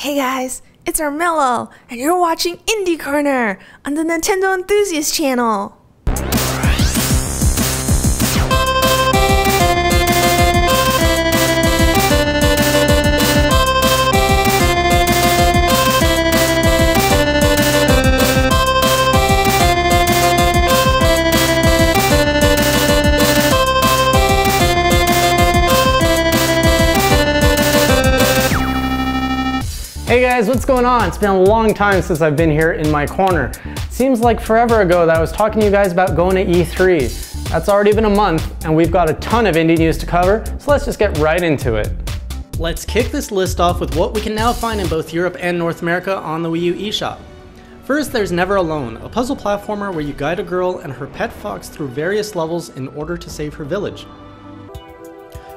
Hey guys, it's Armello, and you're watching Indie Corner on the Nintendo Enthusiast channel. Hey guys, what's going on? It's been a long time since I've been here in my corner. Seems like forever ago that I was talking to you guys about going to E3. That's already been a month, and we've got a ton of indie news to cover, so let's just get right into it. Let's kick this list off with what we can now find in both Europe and North America on the Wii U eShop. First, there's Never Alone, a puzzle platformer where you guide a girl and her pet fox through various levels in order to save her village.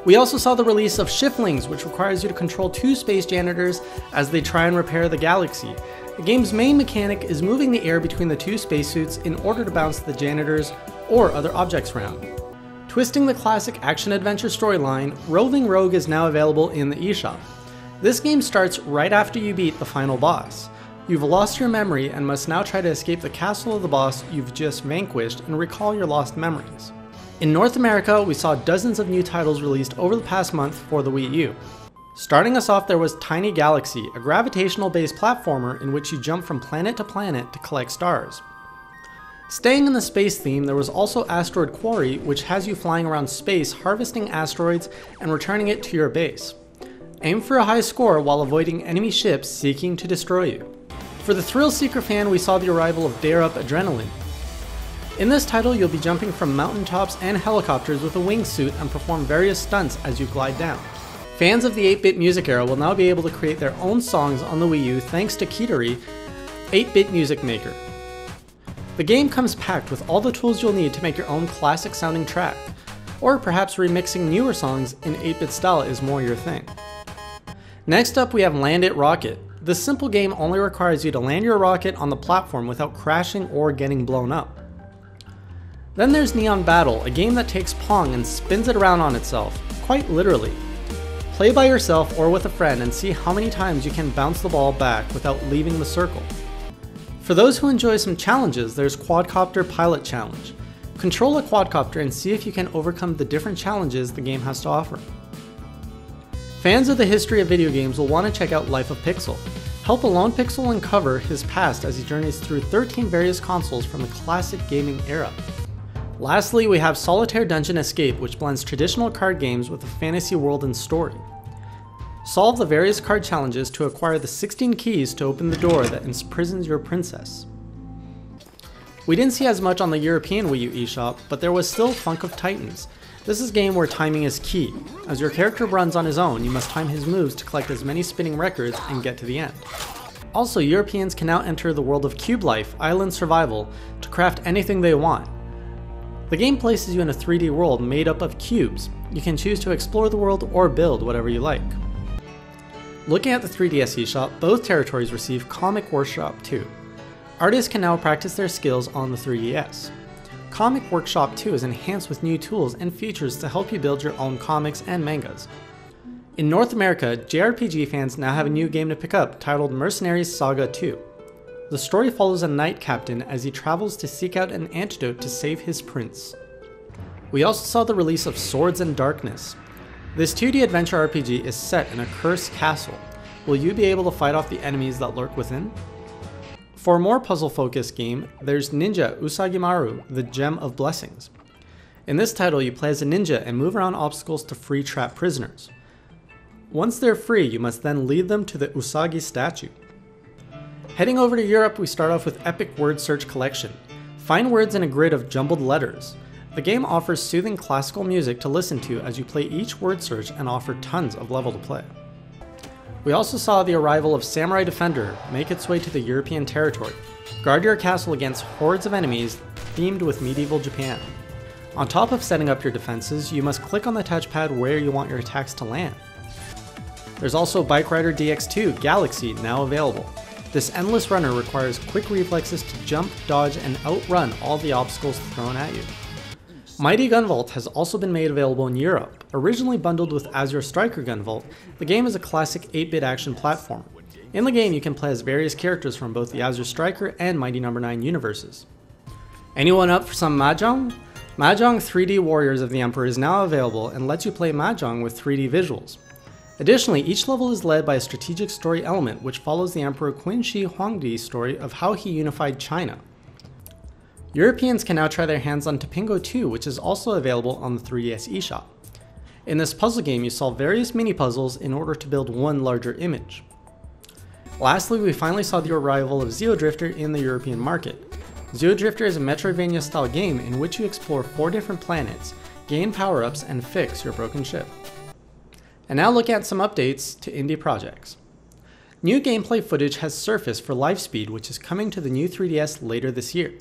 We also saw the release of Shiftlings, which requires you to control two space janitors as they try and repair the galaxy. The game's main mechanic is moving the air between the two spacesuits in order to bounce the janitors or other objects around. Twisting the classic action-adventure storyline, Roving Rogue is now available in the eShop. This game starts right after you beat the final boss. You've lost your memory and must now try to escape the castle of the boss you've just vanquished and recall your lost memories. In North America, we saw dozens of new titles released over the past month for the Wii U. Starting us off, there was Tiny Galaxy, a gravitational-based platformer in which you jump from planet to planet to collect stars. Staying in the space theme, there was also Asteroid Quarry, which has you flying around space, harvesting asteroids and returning it to your base. Aim for a high score while avoiding enemy ships seeking to destroy you. For the thrill-seeker fan, we saw the arrival of Dare Up Adrenaline. In this title, you'll be jumping from mountaintops and helicopters with a wingsuit and perform various stunts as you glide down. Fans of the 8-bit music era will now be able to create their own songs on the Wii U thanks to Kitari, 8-bit music maker. The game comes packed with all the tools you'll need to make your own classic sounding track, or perhaps remixing newer songs in 8-bit style is more your thing. Next up, we have Land It Rocket. This simple game only requires you to land your rocket on the platform without crashing or getting blown up. Then there's Neon Battle, a game that takes Pong and spins it around on itself, quite literally. Play by yourself or with a friend and see how many times you can bounce the ball back without leaving the circle. For those who enjoy some challenges, there's Quadcopter Pilot Challenge. Control a quadcopter and see if you can overcome the different challenges the game has to offer. Fans of the history of video games will want to check out Life of Pixel. Help a lone pixel uncover his past as he journeys through 13 various consoles from the classic gaming era. Lastly, we have Solitaire Dungeon Escape, which blends traditional card games with a fantasy world and story. Solve the various card challenges to acquire the 16 keys to open the door that imprisons your princess. We didn't see as much on the European Wii U eShop, but there was still Funk of Titans. This is a game where timing is key. As your character runs on his own, you must time his moves to collect as many spinning records and get to the end. Also, Europeans can now enter the world of Cube Life, Island Survival, to craft anything they want. The game places you in a 3D world made up of cubes. You can choose to explore the world or build whatever you like. Looking at the 3DS eShop, both territories receive Comic Workshop 2. Artists can now practice their skills on the 3DS. Comic Workshop 2 is enhanced with new tools and features to help you build your own comics and mangas. In North America, JRPG fans now have a new game to pick up titled Mercenaries Saga 2. The story follows a knight captain as he travels to seek out an antidote to save his prince. We also saw the release of Swords and Darkness. This 2D adventure RPG is set in a cursed castle. Will you be able to fight off the enemies that lurk within? For a more puzzle-focused game, there's Ninja Usagimaru, the Gem of Blessings. In this title, you play as a ninja and move around obstacles to free trapped prisoners. Once they're free, you must then lead them to the Usagi statue. Heading over to Europe, we start off with Epic Word Search Collection. Find words in a grid of jumbled letters. The game offers soothing classical music to listen to as you play each word search and offer tons of level to play. We also saw the arrival of Samurai Defender make its way to the European territory. Guard your castle against hordes of enemies themed with medieval Japan. On top of setting up your defenses, you must click on the touchpad where you want your attacks to land. There's also Bike Rider DX2 Galaxy now available. This endless runner requires quick reflexes to jump, dodge, and outrun all the obstacles thrown at you. Mighty Gunvolt has also been made available in Europe. Originally bundled with Azure Striker Gunvolt, the game is a classic 8-bit action platform. In the game, you can play as various characters from both the Azure Striker and Mighty No. 9 universes. Anyone up for some Mahjong? Mahjong 3D Warriors of the Emperor is now available and lets you play Mahjong with 3D visuals. Additionally, each level is led by a strategic story element which follows the Emperor Qin Shi Huangdi's story of how he unified China. Europeans can now try their hands on Topingo 2, which is also available on the 3DS eShop. In this puzzle game, you solve various mini-puzzles in order to build one larger image. Lastly, we finally saw the arrival of Xeodrifter in the European market. Xeodrifter is a Metroidvania-style game in which you explore 4 different planets, gain power-ups, and fix your broken ship. And now look at some updates to indie projects. New gameplay footage has surfaced for Lifespeed, which is coming to the new 3DS later this year.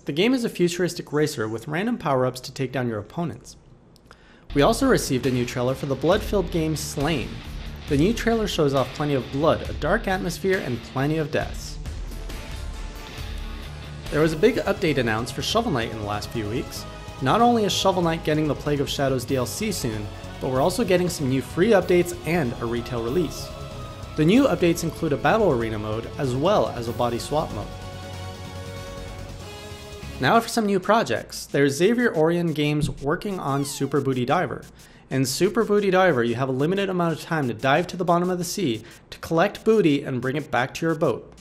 The game is a futuristic racer with random power-ups to take down your opponents. We also received a new trailer for the blood-filled game Slain. The new trailer shows off plenty of blood, a dark atmosphere, and plenty of deaths. There was a big update announced for Shovel Knight in the last few weeks. Not only is Shovel Knight getting the Plague of Shadows DLC soon, but we're also getting some new free updates and a retail release. The new updates include a battle arena mode as well as a body swap mode. Now for some new projects. There's Xavier Orion Games working on Super Booty Diver. In Super Booty Diver, you have a limited amount of time to dive to the bottom of the sea to collect booty and bring it back to your boat.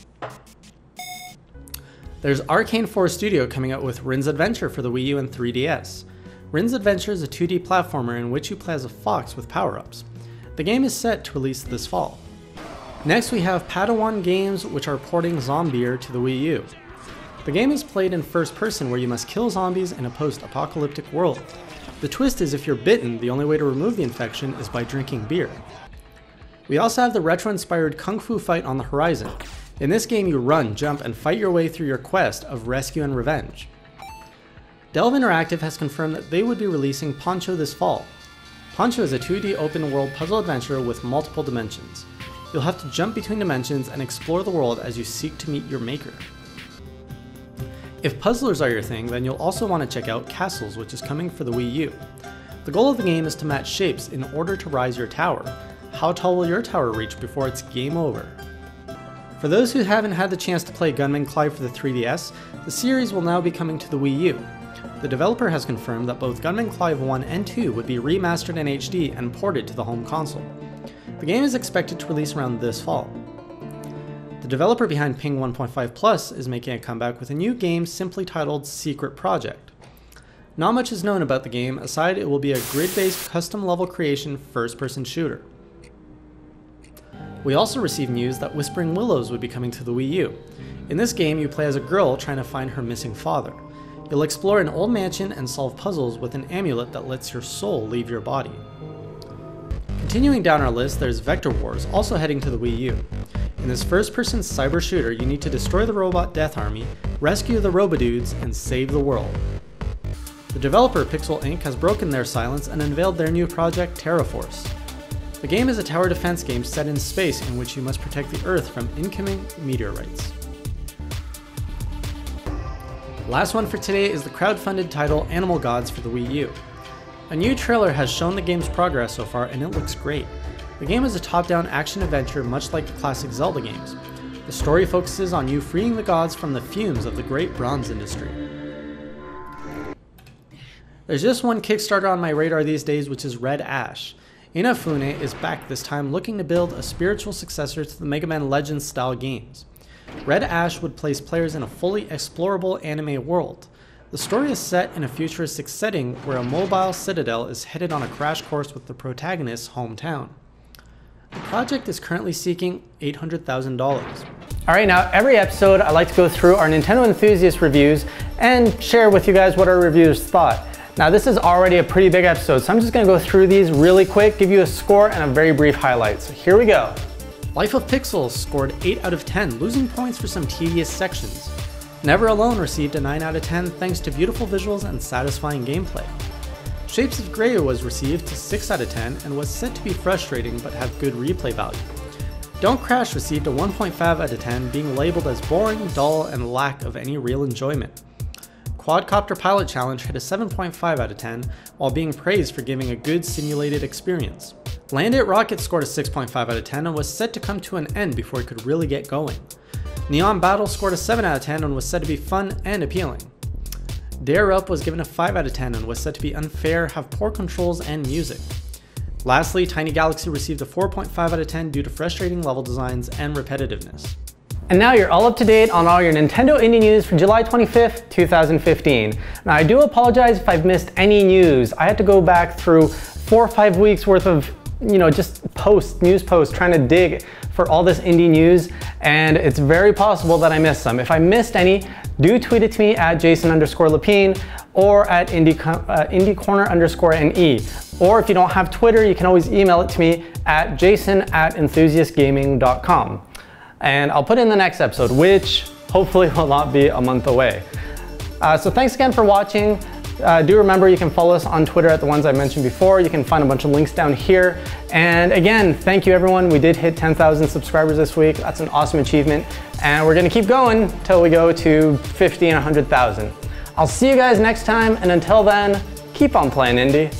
There's Arcane 4 Studio coming out with Rin's Adventure for the Wii U and 3DS. Rin's Adventure is a 2D platformer in which you play as a fox with power-ups. The game is set to release this fall. Next we have Padawan Games, which are porting Zombier to the Wii U. The game is played in first person where you must kill zombies in a post-apocalyptic world. The twist is if you're bitten, the only way to remove the infection is by drinking beer. We also have the retro-inspired Kung Fu fight on the horizon. In this game you run, jump, and fight your way through your quest of rescue and revenge. Delve Interactive has confirmed that they would be releasing Poncho this fall. Poncho is a 2D open world puzzle adventure with multiple dimensions. You'll have to jump between dimensions and explore the world as you seek to meet your maker. If puzzlers are your thing, then you'll also want to check out Castles, which is coming for the Wii U. The goal of the game is to match shapes in order to rise your tower. How tall will your tower reach before it's game over? For those who haven't had the chance to play Gunman Clive for the 3DS, the series will now be coming to the Wii U. The developer has confirmed that both Gunman Clive 1 and 2 would be remastered in HD and ported to the home console. The game is expected to release around this fall. The developer behind Ping 1.5 Plus is making a comeback with a new game simply titled Secret Project. Not much is known about the game, aside it will be a grid-based custom level creation first-person shooter. We also received news that Whispering Willows would be coming to the Wii U. In this game, you play as a girl trying to find her missing father. You'll explore an old mansion and solve puzzles with an amulet that lets your soul leave your body. Continuing down our list, there's Vector Wars, also heading to the Wii U. In this first-person cyber shooter, you need to destroy the robot Death Army, rescue the Robodudes, and save the world. The developer Pixel Inc. has broken their silence and unveiled their new project, TerraForce. The game is a tower defense game set in space in which you must protect the Earth from incoming meteorites. Last one for today is the crowdfunded title Animal Gods for the Wii U. A new trailer has shown the game's progress so far and it looks great. The game is a top-down action-adventure much like the classic Zelda games. The story focuses on you freeing the gods from the fumes of the great bronze industry. There's just one Kickstarter on my radar these days, which is Red Ash. Inafune is back this time looking to build a spiritual successor to the Mega Man Legends style games. Red Ash would place players in a fully explorable anime world. The story is set in a futuristic setting where a mobile citadel is headed on a crash course with the protagonist's hometown. The project is currently seeking $800,000. Alright, now every episode I like to go through our Nintendo Enthusiast reviews and share with you guys what our reviewers thought. Now this is already a pretty big episode, so I'm just going to go through these really quick, give you a score and a very brief highlight. So here we go. Life of Pixels scored 8 out of 10, losing points for some tedious sections. Never Alone received a 9 out of 10 thanks to beautiful visuals and satisfying gameplay. Shapes of Grey was received to 6 out of 10 and was said to be frustrating but have good replay value. Don't Crash received a 1.5 out of 10, being labeled as boring, dull, and lack of any real enjoyment. Quadcopter Pilot Challenge hit a 7.5 out of 10, while being praised for giving a good simulated experience. Land It Rocket scored a 6.5 out of 10 and was set to come to an end before it could really get going. Neon Battle scored a 7 out of 10 and was said to be fun and appealing. Dare Up was given a 5 out of 10 and was said to be unfair, have poor controls and music. Lastly, Tiny Galaxy received a 4.5 out of 10 due to frustrating level designs and repetitiveness. And now you're all up to date on all your Nintendo Indie news for July 25th, 2015. Now I do apologize if I've missed any news. I had to go back through 4 or 5 weeks worth of, just news posts, trying to dig for all this indie news, and it's very possible that I missed some. If I missed any, do tweet it to me at Jason_Lapine or at IndieCorner_NE. Or if you don't have Twitter, you can always email it to me at jason@enthusiastgaming.com. And I'll put in the next episode, which hopefully will not be a month away. So thanks again for watching. Do remember you can follow us on Twitter at the ones I mentioned before. You can find a bunch of links down here. And again, thank you everyone. We did hit 10,000 subscribers this week. That's an awesome achievement. And we're gonna keep going till we go to 50 and 100,000. I'll see you guys next time. And until then, keep on playing indie.